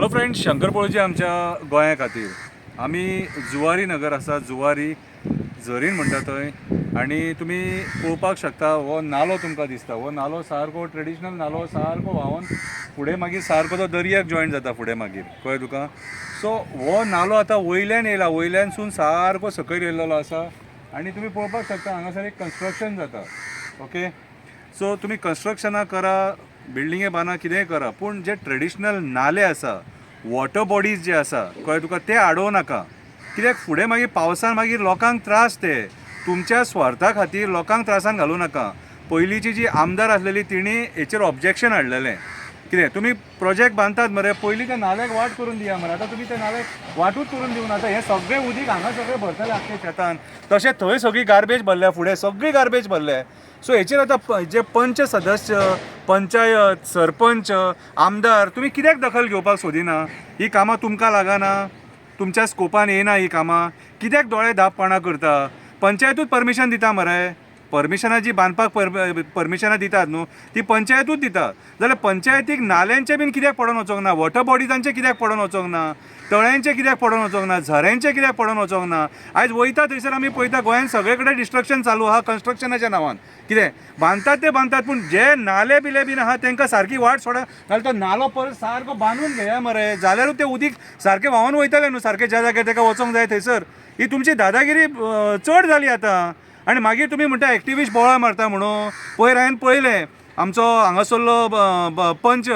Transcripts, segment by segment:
Hello friends, Shankar पळोवची आमच्या गोंया खातीर आमी जुवारी नगर आसा, जुवारी झरीन म्हणटा थंय, आनी तुमी पळोवपाक शकता हो नालो तुमकां दिसता. हो नालो सारको ट्रेडिशनल नालो सारको व्हांवून फुडें मागीर सारको तो दर्याक जॉयन जाता फुडें मागीर, कळ्ळें तुका. सो हो नालो आतां वयल्यान येयला, वयल्यानसून सारको सकयल येयल्लो आसा आनी तुमी पळोवपाक शकता हांगासर एक कन्स्ट्रक्शन जाता. ओके, सो तुमी कन्स्ट्रक्शनां करा, बिल्डिंगे बांदा, कितेंय करा, पूण जे ट्रेडिशनल नाले आसा, वॉटर बॉडीज जे आसा, कळ्ळें तुका, ते आडोवं नाका. कित्याक फुडें मागीर पावसान मागीर लोकांक त्रास, ते तुमच्या स्वार्था खातीर लोकांक त्रासान घालूं नाका. पयलींची जी आमदार आसलेली तिणी हेचेर ऑब्जेक्शन हाडलेलें. कितें तुमी प्रोजेक्ट बांदतात मरे, पयलीं त्या नाल्याक वाट करून दिया मरे. आतां तुमी त्या नाल्याक वाटूच करून दिवना. आतां हें सगळें उदीक हांगा सगळें भरतलें आख्खें शेतान, तशें थंय सगळी गार्बेज भरल्या, फुडें सगळी गार्बेज भरल्या. सो हेचेर आतां जे पंच सदस्य, पंचायत, सरपंच, आमदार, तुमी कित्याक दखल घेवपाक सोदिना? ही कामां तुमकां लागना, तुमच्या स्कोपान येना ही कामां, कित्याक दोळे धापपणां करता? पंचायतूच परमिशन दिता मरे. परमिशनां जी बांदपाक परमिशनां दितात न्हू, ती पंचायतूच दिता. जाल्यार पंचायतीक नाल्यांचें बीन कित्याक पडोवन वचोंक ना? वॉटर बॉडीजांचें कित्याक पडोवन वचोंक ना? तळ्यांचें कित्याक पडोवन वचोंक ना? झऱ्यांचें कित्याक पडोवन वचोंक ना? आयज वयता थंयसर आमी पळयता गोंयान सगळे कडेन डिस्ट्रक्शन चालू आहा कन्स्ट्रक्शनाच्या नांवान. कितें बांदतात ते बांदतात, पूण जे नाले बिले बीन आहा तांकां सारकी वाट सोडा. नाल्यार तो नालो परत सारको बांदून घेया मरे, जाल्यारूच तें उदीक सारकें व्हांवून वयतलें न्हू सारकें ज्या जाग्यार ताका वचोंक जाय थंयसर. ही तुमची दादागिरी चड जाली आतां. आनी मागीर तुमी म्हणटा एक्टिविस्ट बोवाळ मारता म्हणून. पयर हांवें पळयलें आमचो हांगासरलो पंच,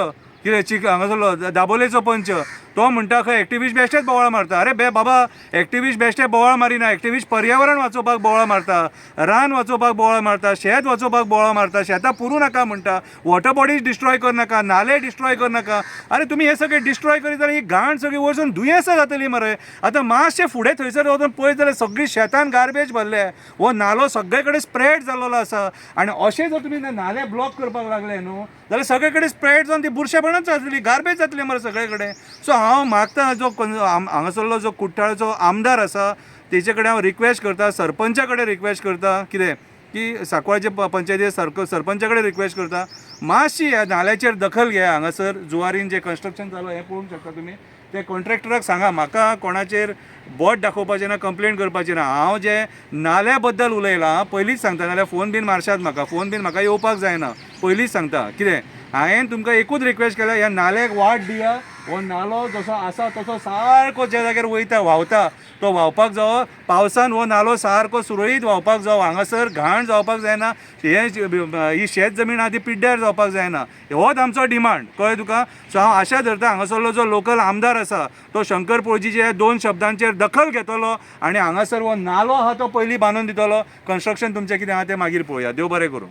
कितें हांगासरलो दाबोलेचो पंच, तो म्हणटा खंय एक्टिविस्ट बेश्टेच बोवाळ मारता. अरे बाबा, एक्टिविस्ट बेश्टे बोवाळ मारिना. एक्टिविस्ट पर्यावरण वाचोवपाक बोवाळ मारता, रान वाचोवपाक बोवाळ मारता, शेत वाचोवपाक बोवाळ मारता. शेतां पुरू नाका म्हणटा, वॉटर बॉडीज डिस्ट्रॉय कर नाका, नाले डिस्ट्रॉय कर नाका. अरे तुमी हे सगळे डिस्ट्रॉय करीत जाल्यार ही घाण सगळी वचून दुयेंसां जातली मरे. आतां मातशें फुडें थंयसर वचून पळयत जाल्यार सगळी शेतान गार्बेज भरले, हो नालो सगळे कडेन स्प्रेड जाल्लो आसा. आनी अशें जर तुमी नाले ब्लॉक करपाक लागले न्हू, जाल्यार सगळे कडेन स्प्रेड जावन ती बुरशेपणाच जातली, गार्बेज जातली मरे सगळे कडेन. सो हांव मागता जो हांगासरलो जो कुट्टाळचो आमदार आसा तेचे कडेन हांव रिक्वेस्ट करता, सरपंचा कडेन रिक्वेस्ट करता, कितें की सांकवाळचे पंचायती सरपंचा कडेन रिक्वेस्ट करता, मातशी ह्या नाल्याचेर दखल घेया. हांगासर जुवारीन जे कन्स्ट्रक्शन चालू हें पळोवंक शकता तुमी. ते कॉन्ट्रॅक्टराक सांगा, म्हाका कोणाचेर बोट दाखोवपाचें ना, कंप्लेंट करपाची ना. हांव जे नाल्या बद्दल उलयलां पयलींच सांगता, नाल्यार फोन बीन मारशात म्हाका, फोन बीन म्हाका येवपाक जायना, पयलींच सांगता. कितें हांवें तुमकां एकूच रिक्वेस्ट केला, ह्या नाल्याक वाट दिया. हो नालो जसो आसा तसो सारको ज्या जाग्यार वयता व्हांवता तो व्हांवपाक जावो. पावसान हो नालो सारको सुरळीत व्हांवपाक जावो. हांगासर घाण जावपाक जायना, ही शेत जमीन आहा ती पिड्ड्यार जावपाक जायना. होच आमचो डिमांड, कळ्ळें तुका. सो हांव आशा धरता हांगासरलो जो लोकल आमदार आसा तो शंकर पळोवचीचे ह्या 2 शब्दांचेर दखल घेतलो आनी हांगासर हो नालो आहा तो पयलीं बांदून दितलो. कन्स्ट्रक्शन तुमचें कितें आहा तें मागीर पळोवया. देव बरें करूं.